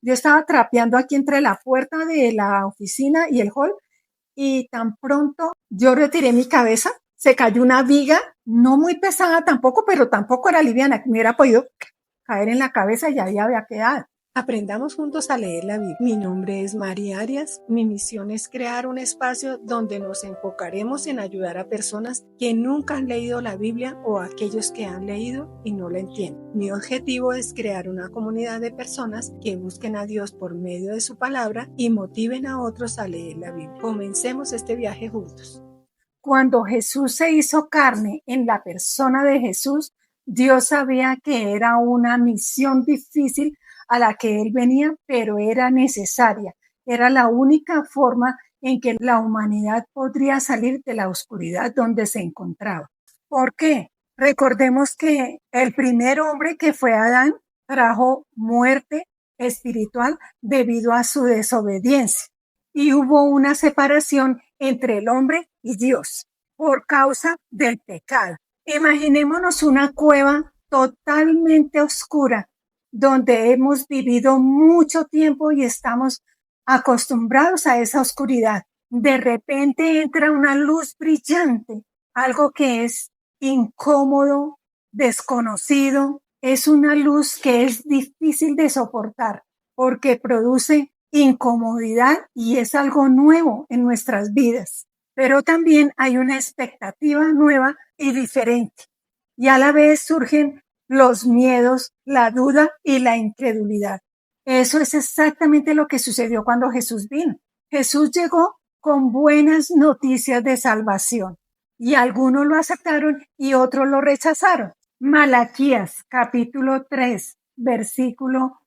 Yo estaba trapeando aquí entre la puerta de la oficina y el hall y tan pronto yo retiré mi cabeza, se cayó una viga, no muy pesada tampoco, pero tampoco era liviana, que me hubiera podido caer en la cabeza y ahí había quedado. Aprendamos juntos a leer la Biblia. Mi nombre es María Arias. Mi misión es crear un espacio donde nos enfocaremos en ayudar a personas que nunca han leído la Biblia o a aquellos que han leído y no la entienden. Mi objetivo es crear una comunidad de personas que busquen a Dios por medio de su palabra y motiven a otros a leer la Biblia. Comencemos este viaje juntos. Cuando Jesús se hizo carne en la persona de Jesús, Dios sabía que era una misión difícil a la que él venía, pero era necesaria. Era la única forma en que la humanidad podría salir de la oscuridad donde se encontraba. ¿Por qué? Recordemos que el primer hombre que fue Adán trajo muerte espiritual debido a su desobediencia y hubo una separación entre el hombre y Dios por causa del pecado. Imaginémonos una cueva totalmente oscura donde hemos vivido mucho tiempo y estamos acostumbrados a esa oscuridad. De repente entra una luz brillante, algo que es incómodo, desconocido. Es una luz que es difícil de soportar porque produce incomodidad y es algo nuevo en nuestras vidas. Pero también hay una expectativa nueva y diferente. Y a la vez surgen los miedos, la duda y la incredulidad. Eso es exactamente lo que sucedió cuando Jesús vino. Jesús llegó con buenas noticias de salvación y algunos lo aceptaron y otros lo rechazaron. Malaquías capítulo 3, versículo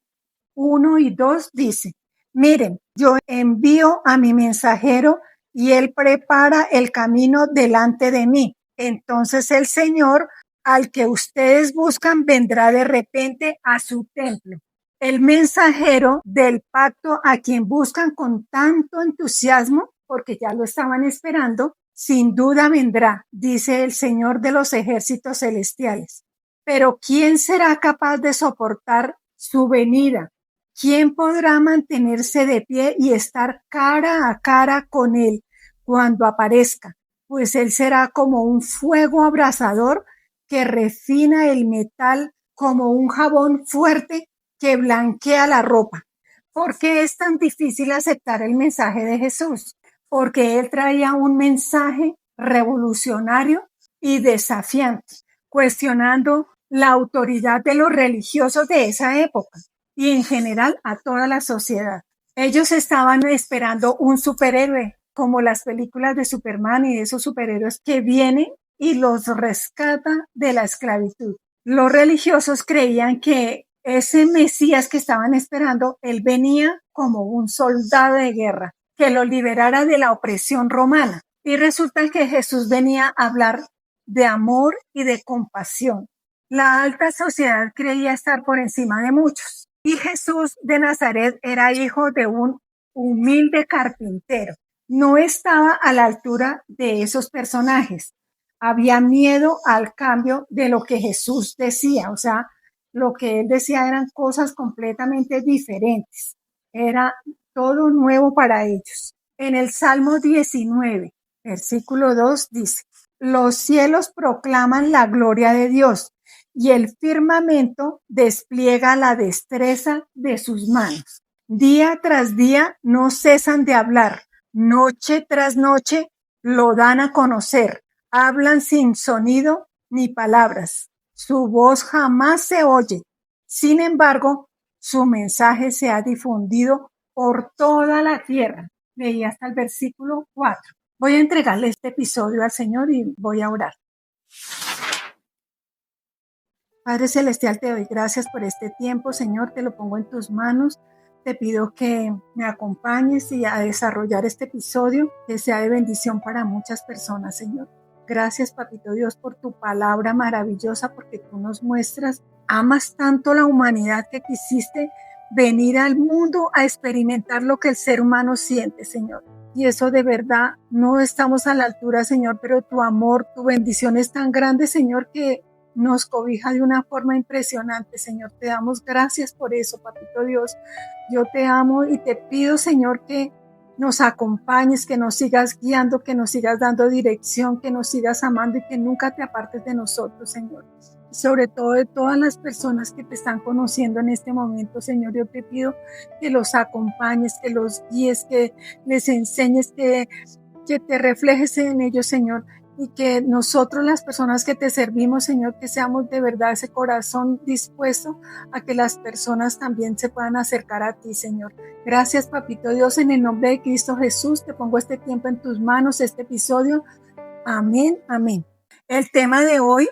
1 y 2 dice: miren, yo envío a mi mensajero y él prepara el camino delante de mí. Entonces el Señor al que ustedes buscan vendrá de repente a su templo. El mensajero del pacto a quien buscan con tanto entusiasmo, porque ya lo estaban esperando, sin duda vendrá, dice el Señor de los ejércitos celestiales. Pero ¿quién será capaz de soportar su venida? ¿Quién podrá mantenerse de pie y estar cara a cara con él cuando aparezca? Pues él será como un fuego abrasador que refina el metal, como un jabón fuerte que blanquea la ropa. ¿Por qué es tan difícil aceptar el mensaje de Jesús? Porque él traía un mensaje revolucionario y desafiante, cuestionando la autoridad de los religiosos de esa época y en general a toda la sociedad. Ellos estaban esperando un superhéroe, como las películas de Superman y de esos superhéroes que vienen y los rescata de la esclavitud. Los religiosos creían que ese Mesías que estaban esperando, él venía como un soldado de guerra, que lo liberara de la opresión romana. Y resulta que Jesús venía a hablar de amor y de compasión. La alta sociedad creía estar por encima de muchos. Y Jesús de Nazaret era hijo de un humilde carpintero. No estaba a la altura de esos personajes. Había miedo al cambio de lo que Jesús decía, o sea, lo que él decía eran cosas completamente diferentes. Era todo nuevo para ellos. En el Salmo 19, versículo 2 dice: los cielos proclaman la gloria de Dios y el firmamento despliega la destreza de sus manos. Día tras día no cesan de hablar, noche tras noche lo dan a conocer. Hablan sin sonido ni palabras. Su voz jamás se oye. Sin embargo, su mensaje se ha difundido por toda la tierra. Leí hasta el versículo 4. Voy a entregarle este episodio al Señor y voy a orar. Padre Celestial, te doy gracias por este tiempo, Señor, te lo pongo en tus manos. Te pido que me acompañes y a desarrollar este episodio, que sea de bendición para muchas personas, Señor. Gracias, Papito Dios, por tu palabra maravillosa, porque tú nos muestras, amas tanto la humanidad que quisiste venir al mundo a experimentar lo que el ser humano siente, Señor. Y eso de verdad no estamos a la altura, Señor, pero tu amor, tu bendición es tan grande, Señor, que nos cobija de una forma impresionante, Señor. Te damos gracias por eso, Papito Dios. Yo te amo y te pido, Señor, que nos acompañes, que nos sigas guiando, que nos sigas dando dirección, que nos sigas amando y que nunca te apartes de nosotros, Señor. Sobre todo de todas las personas que te están conociendo en este momento, Señor, yo te pido que los acompañes, que los guíes, que les enseñes, que te reflejes en ellos, Señor, y que nosotros, las personas que te servimos, Señor, que seamos de verdad ese corazón dispuesto a que las personas también se puedan acercar a ti, Señor. Gracias, Papito Dios, en el nombre de Cristo Jesús, te pongo este tiempo en tus manos, este episodio. Amén, amén. El tema de hoy,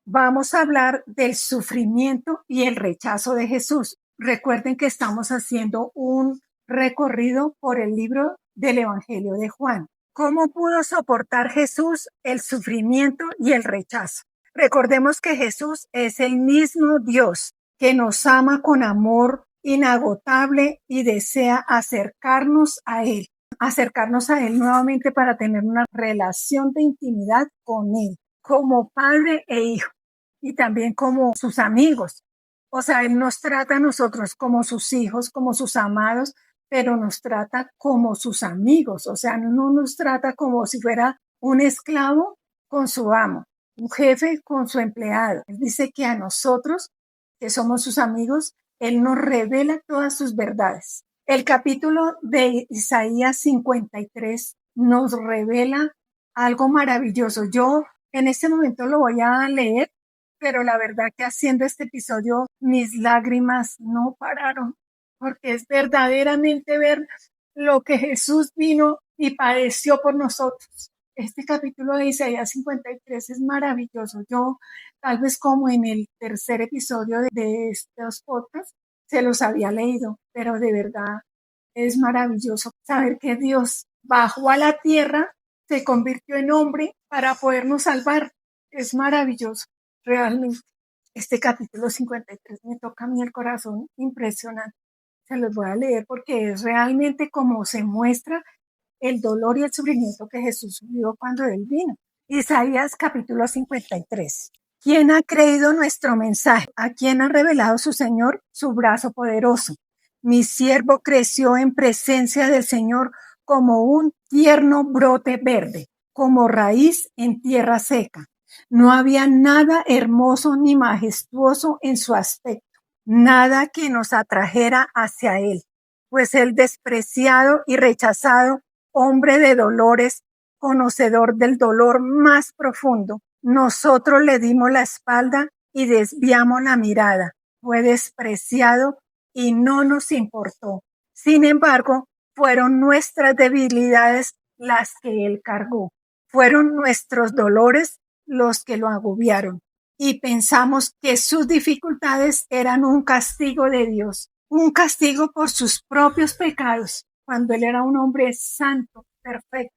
vamos a hablar del sufrimiento y el rechazo de Jesús. Recuerden que estamos haciendo un recorrido por el libro del Evangelio de Juan. ¿Cómo pudo soportar Jesús el sufrimiento y el rechazo? Recordemos que Jesús es el mismo Dios que nos ama con amor inagotable y desea acercarnos a Él nuevamente para tener una relación de intimidad con Él, como padre e hijo, y también como sus amigos. O sea, Él nos trata a nosotros como sus hijos, como sus amados, pero nos trata como sus amigos. O sea, no nos trata como si fuera un esclavo con su amo, un jefe con su empleado. Él dice que a nosotros, que somos sus amigos, Él nos revela todas sus verdades. El capítulo de Isaías 53 nos revela algo maravilloso. Yo en este momento lo voy a leer, pero la verdad que haciendo este episodio mis lágrimas no pararon, porque es verdaderamente ver lo que Jesús vino y padeció por nosotros. Este capítulo de Isaías 53 es maravilloso. Yo, tal vez como en el tercer episodio de estos podcasts, se los había leído, pero de verdad es maravilloso saber que Dios bajó a la tierra, se convirtió en hombre para podernos salvar. Es maravilloso, realmente. Este capítulo 53 me toca a mí el corazón impresionante. Se los voy a leer porque es realmente como se muestra el dolor y el sufrimiento que Jesús vivió cuando Él vino. Isaías capítulo 53. ¿Quién ha creído nuestro mensaje? ¿A quién ha revelado su Señor su brazo poderoso? Mi siervo creció en presencia del Señor como un tierno brote verde, como raíz en tierra seca. No había nada hermoso ni majestuoso en su aspecto, nada que nos atrajera hacia Él, pues el despreciado y rechazado, hombre de dolores, conocedor del dolor más profundo, nosotros le dimos la espalda y desviamos la mirada. Fue despreciado y no nos importó. Sin embargo, fueron nuestras debilidades las que Él cargó. Fueron nuestros dolores los que lo agobiaron. Y pensamos que sus dificultades eran un castigo de Dios, un castigo por sus propios pecados, cuando Él era un hombre santo, perfecto.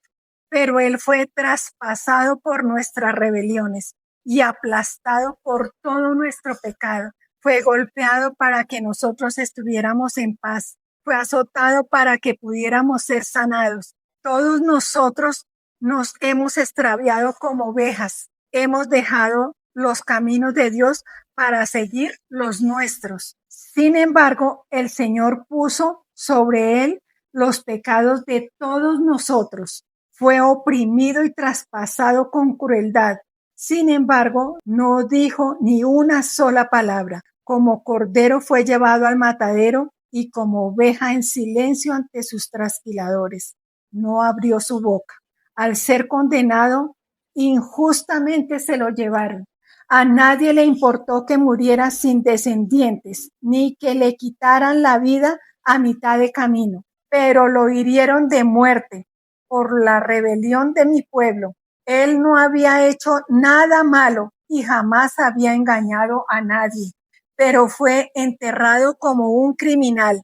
Pero Él fue traspasado por nuestras rebeliones y aplastado por todo nuestro pecado. Fue golpeado para que nosotros estuviéramos en paz. Fue azotado para que pudiéramos ser sanados. Todos nosotros nos hemos extraviado como ovejas. Hemos dejado los caminos de Dios para seguir los nuestros. Sin embargo, el Señor puso sobre Él los pecados de todos nosotros. Fue oprimido y traspasado con crueldad. Sin embargo, no dijo ni una sola palabra. Como cordero fue llevado al matadero y como oveja en silencio ante sus trasquiladores. No abrió su boca. Al ser condenado, injustamente se lo llevaron. A nadie le importó que muriera sin descendientes, ni que le quitaran la vida a mitad de camino, pero lo hirieron de muerte por la rebelión de mi pueblo. Él no había hecho nada malo y jamás había engañado a nadie, pero fue enterrado como un criminal.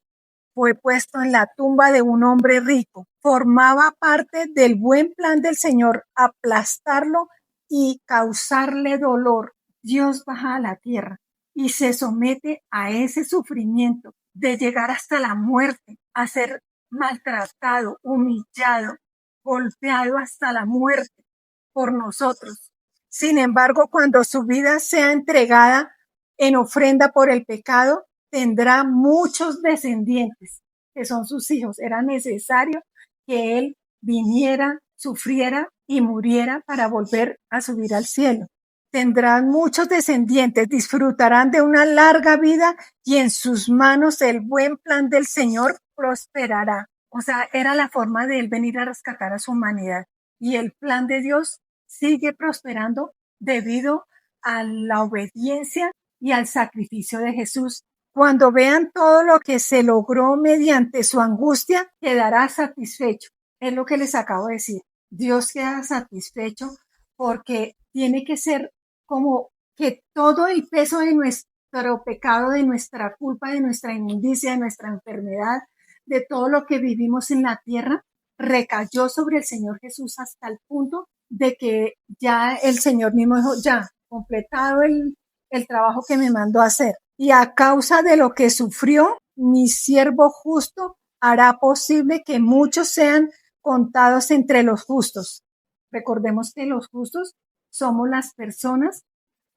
Fue puesto en la tumba de un hombre rico. Formaba parte del buen plan del Señor, aplastarlo y causarle dolor. Dios baja a la tierra y se somete a ese sufrimiento de llegar hasta la muerte, a ser maltratado, humillado, golpeado hasta la muerte por nosotros. Sin embargo, cuando su vida sea entregada en ofrenda por el pecado, tendrá muchos descendientes, que son sus hijos. Era necesario que él viniera, sufriera y muriera para volver a subir al cielo. Tendrán muchos descendientes, disfrutarán de una larga vida y en sus manos el buen plan del Señor prosperará. O sea, era la forma de él venir a rescatar a su humanidad. Y el plan de Dios sigue prosperando debido a la obediencia y al sacrificio de Jesús. Cuando vean todo lo que se logró mediante su angustia, quedará satisfecho. Es lo que les acabo de decir. Dios queda satisfecho porque tiene que ser como que todo el peso de nuestro pecado, de nuestra culpa, de nuestra inmundicia, de nuestra enfermedad, de todo lo que vivimos en la tierra, recayó sobre el Señor Jesús hasta el punto de que ya el Señor mismo dijo, ya, completado el trabajo que me mandó a hacer. Y a causa de lo que sufrió, mi siervo justo hará posible que muchos sean contados entre los justos. Recordemos que los justos somos las personas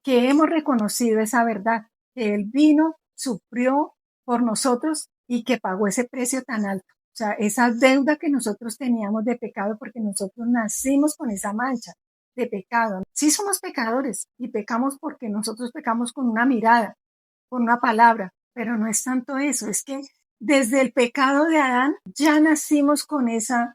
que hemos reconocido esa verdad, que Él vino, sufrió por nosotros y que pagó ese precio tan alto. O sea, esa deuda que nosotros teníamos de pecado, porque nosotros nacimos con esa mancha de pecado. Sí somos pecadores y pecamos porque nosotros pecamos con una mirada, con una palabra, pero no es tanto eso, es que desde el pecado de Adán ya nacimos con esa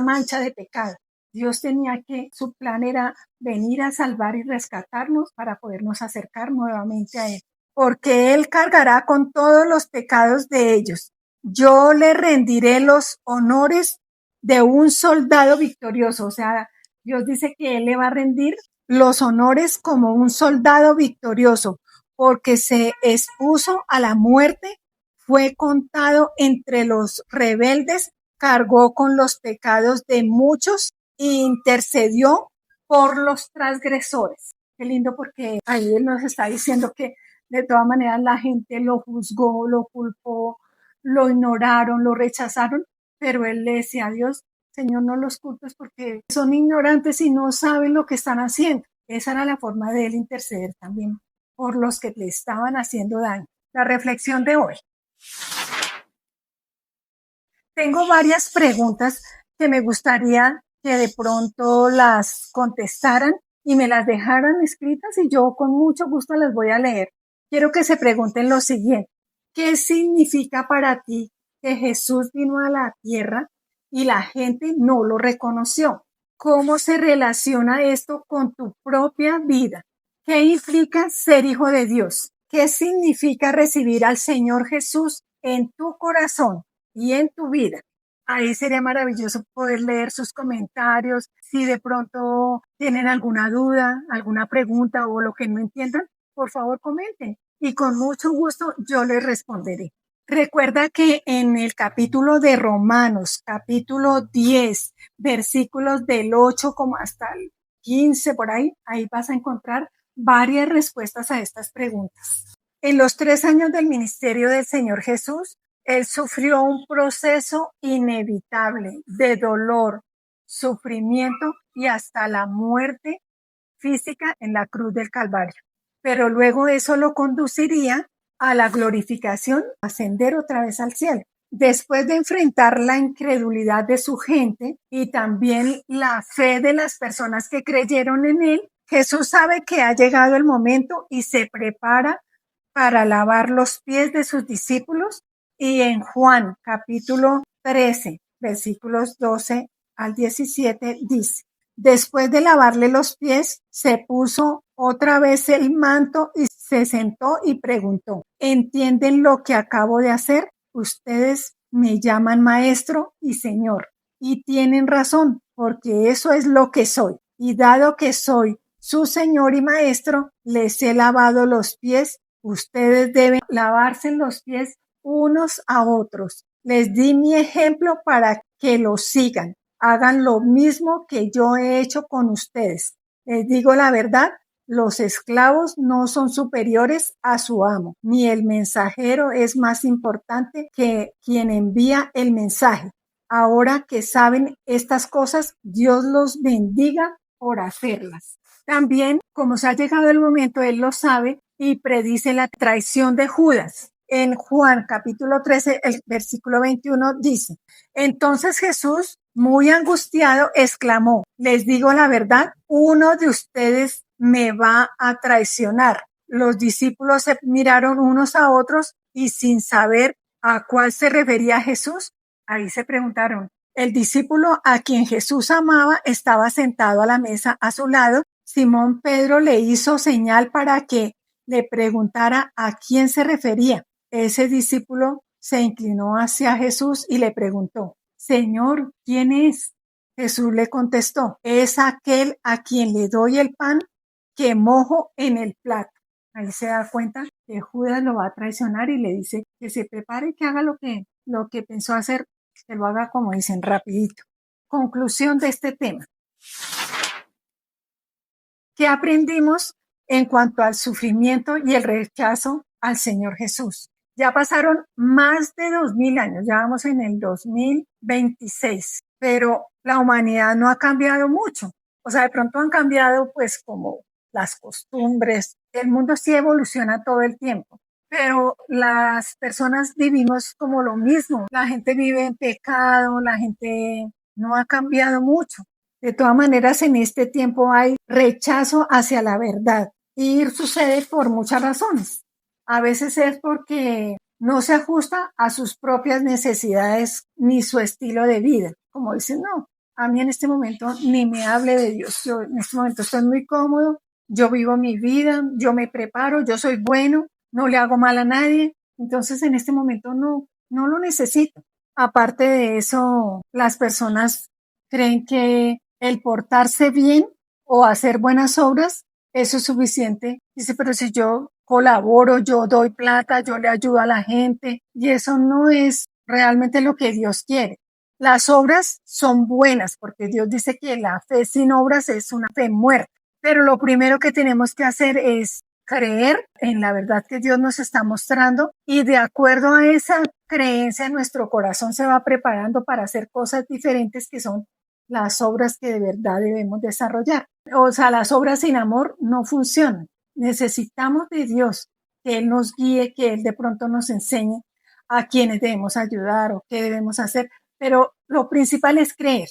mancha de pecado. Dios tenía que, su plan era venir a salvar y rescatarnos para podernos acercar nuevamente a Él, porque Él cargará con todos los pecados de ellos. Yo le rendiré los honores de un soldado victorioso. O sea, Dios dice que Él le va a rendir los honores como un soldado victorioso, porque se expuso a la muerte, fue contado entre los rebeldes, cargó con los pecados de muchos e intercedió por los transgresores. Qué lindo, porque ahí Él nos está diciendo que de todas maneras la gente lo juzgó, lo culpó, lo ignoraron, lo rechazaron, pero Él le decía a Dios, Señor, no los culpes porque son ignorantes y no saben lo que están haciendo. Esa era la forma de Él interceder también por los que le estaban haciendo daño. La reflexión de hoy. Tengo varias preguntas que me gustaría que de pronto las contestaran y me las dejaran escritas y yo con mucho gusto las voy a leer. Quiero que se pregunten lo siguiente. ¿Qué significa para ti que Jesús vino a la tierra y la gente no lo reconoció? ¿Cómo se relaciona esto con tu propia vida? ¿Qué implica ser hijo de Dios? ¿Qué significa recibir al Señor Jesús en tu corazón y en tu vida? Ahí sería maravilloso poder leer sus comentarios. Si de pronto tienen alguna duda, alguna pregunta o lo que no entiendan, por favor comenten y con mucho gusto yo les responderé. Recuerda que en el capítulo de Romanos, capítulo 10, versículos del 8 como hasta el 15 por ahí vas a encontrar varias respuestas a estas preguntas. En los 3 años del ministerio del Señor Jesús, Él sufrió un proceso inevitable de dolor, sufrimiento y hasta la muerte física en la cruz del Calvario. Pero luego eso lo conduciría a la glorificación, ascender otra vez al cielo. Después de enfrentar la incredulidad de su gente y también la fe de las personas que creyeron en Él, Jesús sabe que ha llegado el momento y se prepara para lavar los pies de sus discípulos. Y en Juan capítulo 13, versículos 12 al 17 dice, después de lavarle los pies, se puso otra vez el manto y se sentó y preguntó, ¿entienden lo que acabo de hacer? Ustedes me llaman maestro y señor, y tienen razón, porque eso es lo que soy. Y dado que soy su señor y maestro, les he lavado los pies. Ustedes deben lavarse los pies unos a otros. Les di mi ejemplo para que lo sigan. Hagan lo mismo que yo he hecho con ustedes. Les digo la verdad, los esclavos no son superiores a su amo, ni el mensajero es más importante que quien envía el mensaje. Ahora que saben estas cosas, Dios los bendiga por hacerlas. También, como se ha llegado el momento, él lo sabe y predice la traición de Judas. En Juan capítulo 13, el versículo 21 dice, entonces Jesús, muy angustiado, exclamó, les digo la verdad, uno de ustedes me va a traicionar. Los discípulos se miraron unos a otros y sin saber a cuál se refería Jesús, ahí se preguntaron. El discípulo a quien Jesús amaba estaba sentado a la mesa a su lado. Simón Pedro le hizo señal para que le preguntara a quién se refería. Ese discípulo se inclinó hacia Jesús y le preguntó, Señor, ¿quién es? Jesús le contestó, es aquel a quien le doy el pan que mojo en el plato. Ahí se da cuenta que Judas lo va a traicionar y le dice que se prepare y que haga lo que pensó hacer, que lo haga como dicen, rapidito. Conclusión de este tema. ¿Qué aprendimos en cuanto al sufrimiento y el rechazo al Señor Jesús? Ya pasaron más de 2000 años, ya vamos en el 2026, pero la humanidad no ha cambiado mucho. O sea, de pronto han cambiado pues como las costumbres. El mundo sí evoluciona todo el tiempo, pero las personas vivimos como lo mismo. La gente vive en pecado, la gente no ha cambiado mucho. De todas maneras, en este tiempo hay rechazo hacia la verdad y sucede por muchas razones. A veces es porque no se ajusta a sus propias necesidades ni su estilo de vida. Como dicen, no, a mí en este momento ni me hable de Dios. Yo en este momento estoy muy cómodo, yo vivo mi vida, yo me preparo, yo soy bueno, no le hago mal a nadie. Entonces en este momento no lo necesito. Aparte de eso, las personas creen que el portarse bien o hacer buenas obras, eso es suficiente. Dice, pero si yo colaboro, yo doy plata, yo le ayudo a la gente, y eso no es realmente lo que Dios quiere. Las obras son buenas porque Dios dice que la fe sin obras es una fe muerta. Pero lo primero que tenemos que hacer es creer en la verdad que Dios nos está mostrando y de acuerdo a esa creencia nuestro corazón se va preparando para hacer cosas diferentes que son las obras que de verdad debemos desarrollar. O sea, las obras sin amor no funcionan. Necesitamos de Dios, que Él nos guíe, que Él de pronto nos enseñe a quienes debemos ayudar o qué debemos hacer. Pero lo principal es creer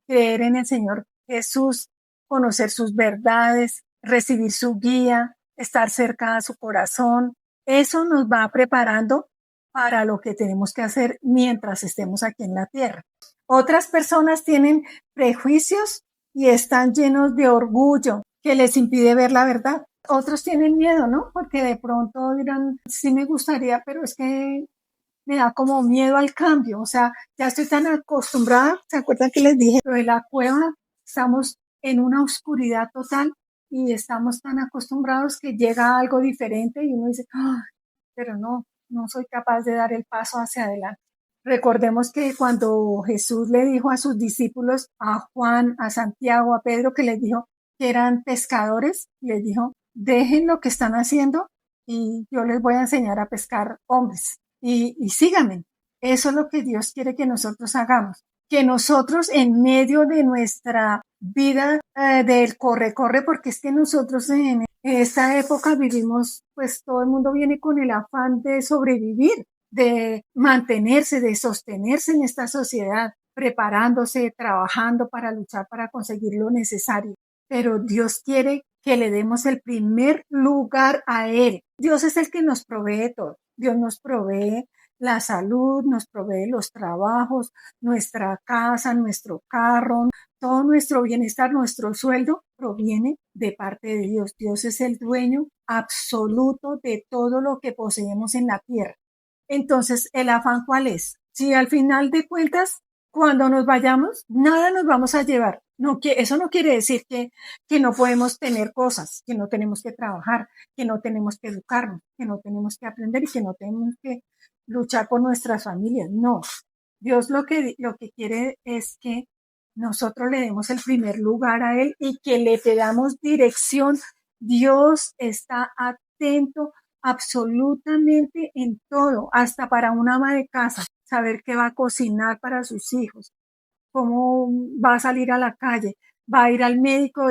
en el Señor Jesús, conocer sus verdades, recibir su guía, estar cerca a su corazón. Eso nos va preparando para lo que tenemos que hacer mientras estemos aquí en la tierra. Otras personas tienen prejuicios y están llenos de orgullo que les impide ver la verdad. Otros tienen miedo, ¿no? Porque de pronto dirán, sí me gustaría, pero es que me da como miedo al cambio. O sea, ya estoy tan acostumbrada. ¿Se acuerdan que les dije lo de la cueva? Estamos en una oscuridad total y estamos tan acostumbrados que llega algo diferente y uno dice, "Ah, pero no soy capaz de dar el paso hacia adelante". Recordemos que cuando Jesús le dijo a sus discípulos, a Juan, a Santiago, a Pedro, que les dijo que eran pescadores, les dijo, dejen lo que están haciendo y yo les voy a enseñar a pescar hombres y síganme. Eso es lo que Dios quiere que nosotros hagamos. Que nosotros en medio de nuestra vida del corre, porque es que nosotros en esta época vivimos, pues todo el mundo viene con el afán de sobrevivir, de mantenerse, de sostenerse en esta sociedad, preparándose, trabajando para luchar, para conseguir lo necesario. Pero Dios quiere que le demos el primer lugar a Él. Dios es el que nos provee todo. Dios nos provee la salud, nos provee los trabajos, nuestra casa, nuestro carro, todo nuestro bienestar, nuestro sueldo proviene de parte de Dios. Dios es el dueño absoluto de todo lo que poseemos en la tierra. Entonces, ¿el afán cuál es? Si al final de cuentas, cuando nos vayamos, nada nos vamos a llevar. No, eso no quiere decir que no podemos tener cosas, que no tenemos que trabajar, que no tenemos que educarnos, que no tenemos que aprender y que no tenemos que luchar por nuestras familias. No, Dios lo que quiere es que nosotros le demos el primer lugar a Él y que le pedamos dirección. Dios está atento absolutamente en todo, hasta para una ama de casa, saber qué va a cocinar para sus hijos, cómo va a salir a la calle. va a ir al médico,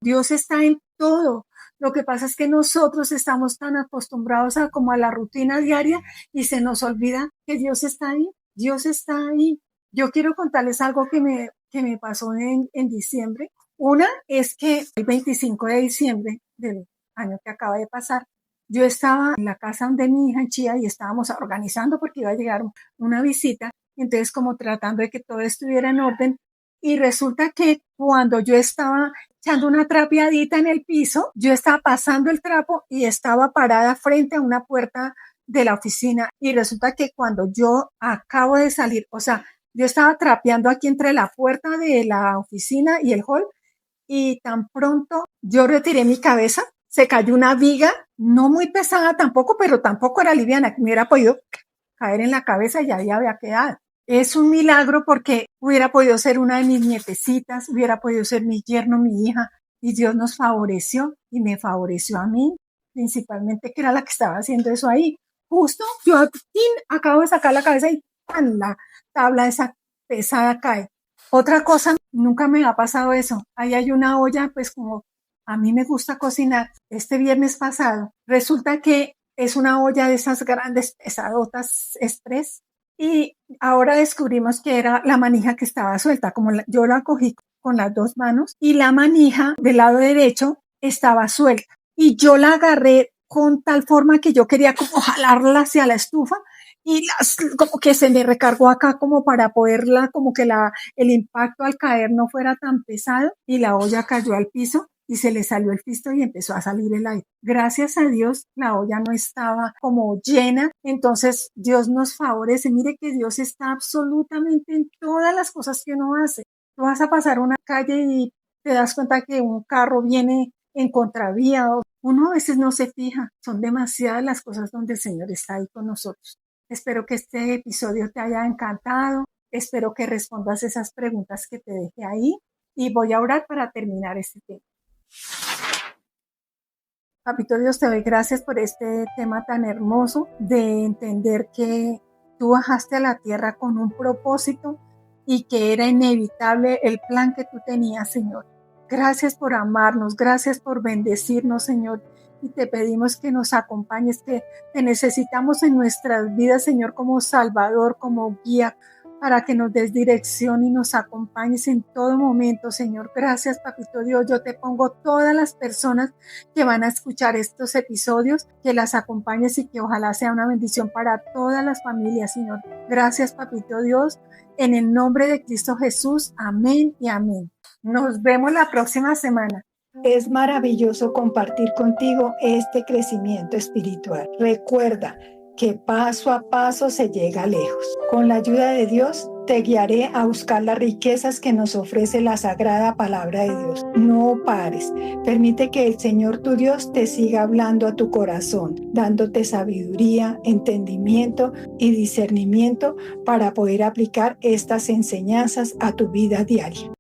Dios está en todo. Lo que pasa es que nosotros estamos tan acostumbrados a como a la rutina diaria y se nos olvida que Dios está ahí. Dios está ahí. Yo quiero contarles algo que me pasó en diciembre. Una es que el 25 de diciembre del año que acaba de pasar, yo estaba en la casa de mi hija en Chía y estábamos organizando porque iba a llegar una visita, entonces como tratando de que todo estuviera en orden. Y resulta que cuando yo estaba echando una trapeadita en el piso, yo estaba pasando el trapo y estaba parada frente a una puerta de la oficina. Y resulta que cuando yo acabo de salir, o sea, yo estaba trapeando aquí entre la puerta de la oficina y el hall y tan pronto yo retiré mi cabeza, se cayó una viga, no muy pesada tampoco, pero tampoco era liviana, que me hubiera podido caer en la cabeza y ahí había quedado. Es un milagro porque hubiera podido ser una de mis nietecitas, hubiera podido ser mi yerno, mi hija, y Dios nos favoreció y me favoreció a mí, principalmente que era la que estaba haciendo eso ahí. Justo yo acabo de sacar la cabeza y ¡pan! La tabla esa pesada cae. Otra cosa, nunca me ha pasado eso. Ahí hay una olla, pues como a mí me gusta cocinar. Este viernes pasado, resulta que es una olla de esas grandes pesadotas express y ahora descubrimos que era la manija que estaba suelta, como yo la cogí con las dos manos y la manija del lado derecho estaba suelta y yo la agarré con tal forma que yo quería como jalarla hacia la estufa y como que se me recargó acá como para poderla, como que el impacto al caer no fuera tan pesado y la olla cayó al piso y se le salió el pisto y empezó a salir el aire. Gracias a Dios la olla no estaba como llena, entonces Dios nos favorece. Mire que Dios está absolutamente en todas las cosas que uno hace. Tú vas a pasar una calle y te das cuenta que un carro viene en contravía. Uno a veces no se fija, son demasiadas las cosas donde el Señor está ahí con nosotros. Espero que este episodio te haya encantado. Espero que respondas esas preguntas que te dejé ahí y voy a orar para terminar este tema. Papito Dios, te doy gracias por este tema tan hermoso de entender que tú bajaste a la tierra con un propósito y que era inevitable el plan que tú tenías, Señor. Gracias por amarnos, gracias por bendecirnos, Señor. Y te pedimos que nos acompañes, que te necesitamos en nuestras vidas, Señor, como Salvador, como guía, para que nos des dirección y nos acompañes en todo momento, Señor. Gracias, Papito Dios. Yo te pongo todas las personas que van a escuchar estos episodios, que las acompañes y que ojalá sea una bendición para todas las familias, Señor. Gracias, Papito Dios. En el nombre de Cristo Jesús. Amén y amén. Nos vemos la próxima semana. Es maravilloso compartir contigo este crecimiento espiritual. Recuerda que paso a paso se llega lejos. Con la ayuda de Dios, te guiaré a buscar las riquezas que nos ofrece la sagrada palabra de Dios. No pares. Permite que el Señor tu Dios te siga hablando a tu corazón, dándote sabiduría, entendimiento y discernimiento para poder aplicar estas enseñanzas a tu vida diaria.